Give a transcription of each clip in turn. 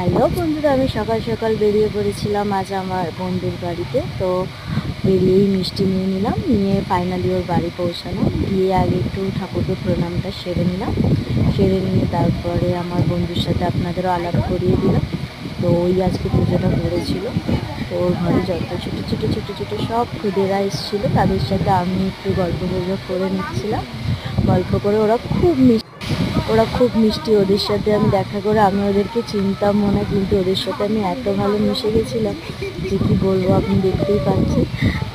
Hello বন্ধুরা, আমি সকাল সকাল বেরিয়ে পড়েছিলাম আজ আমার বন্ধুর বাড়িতে। তো বেরিয়েই মিষ্টি নিয়ে নিলাম, নিয়ে ফাইনালি ওর বাড়ি পৌঁছালাম। গিয়ে আগে একটু ঠাকুরকে প্রণামটা সেরে নিলাম, সেরে নিয়ে তারপরে আমার বন্ধুর সাথে আপনাদেরও আলাপ করিয়ে দিলাম। তো ওই আজকে পুজোটা করেছিল। তো ওর ঘরে যত ছোটো ছোটো ছোটো ছোটো সব খুদেরা এসেছিলো, তাদের সাথে আমি একটু গল্প গুজব করে নিচ্ছিলাম। গল্প করে ওরা খুব মিষ্টি। ওদের সাথে আমি দেখা করে আমি ওদেরকে চিনতাম মনে, কিন্তু ওদের সাথে আমি এত ভালো মিশে গেছিলাম যে কী বলবো, আপনি দেখতেই পাচ্ছেন।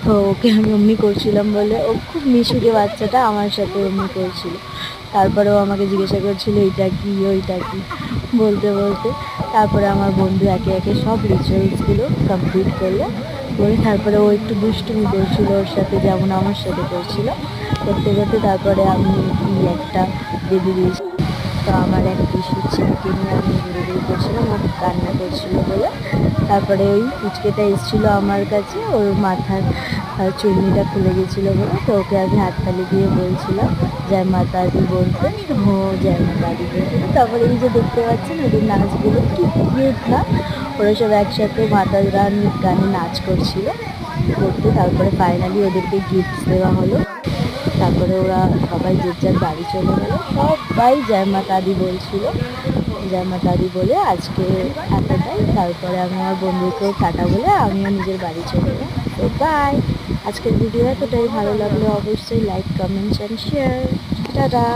তো ওকে আমি অমনি করছিলাম বলে, ও খুব মিশুকে বাচ্চাটা আমার সাথে অমনি করছিল। তারপরেও আমাকে জিজ্ঞাসা করছিল এইটা কি ওইটা কি বলতে বলতে। তারপরে আমার বন্ধু একে একে সব রিচুয়ালসগুলো কমপ্লিট করলো, করে তারপরে ও একটু দুষ্টুমি করছিল ওর সাথে, যেমন আমার সাথে করছিল। করতে করতে তারপরে আমি একটা বেঁধে দিয়েছি। তো আমার এক পিসির ছেলেকে নিয়ে আমি ঘুরে করছিলাম, ও কান্না করছিল বলে। তারপরে ওই পুচকেটা এসেছিলো আমার কাছে, ওর মাথার চুন্নিটা খুলে গেছিলো বলে। তো ওকে আমি হাততালি দিয়ে বলছিলাম জয় মাতা দি বলতে, ও জয় মাতা দি বলছিল। তারপরে এই যে দেখতে পাচ্ছেন ওদের নাচগুলো কি কিউট না, ওরা সব একসাথে মাতা রানীর গানে নাচ করছিল করতে। তারপরে ফাইনালি ওদেরকে গিফট দেওয়া হলো। তারপরে ওরা সবাই যে যার বাড়ি চলে গেল, সবাই জয় মাতা দি বলছিল। জয় মাতা দি বলে আজকে এতটাই। তারপরে আমি আমার বন্ধুকেও টাটা বলে আমিও নিজের বাড়ি চলে গেলাম। তো বাই। আজকের ভিডিও এতটাই, ভালো লাগলে অবশ্যই like comments and share. Tata.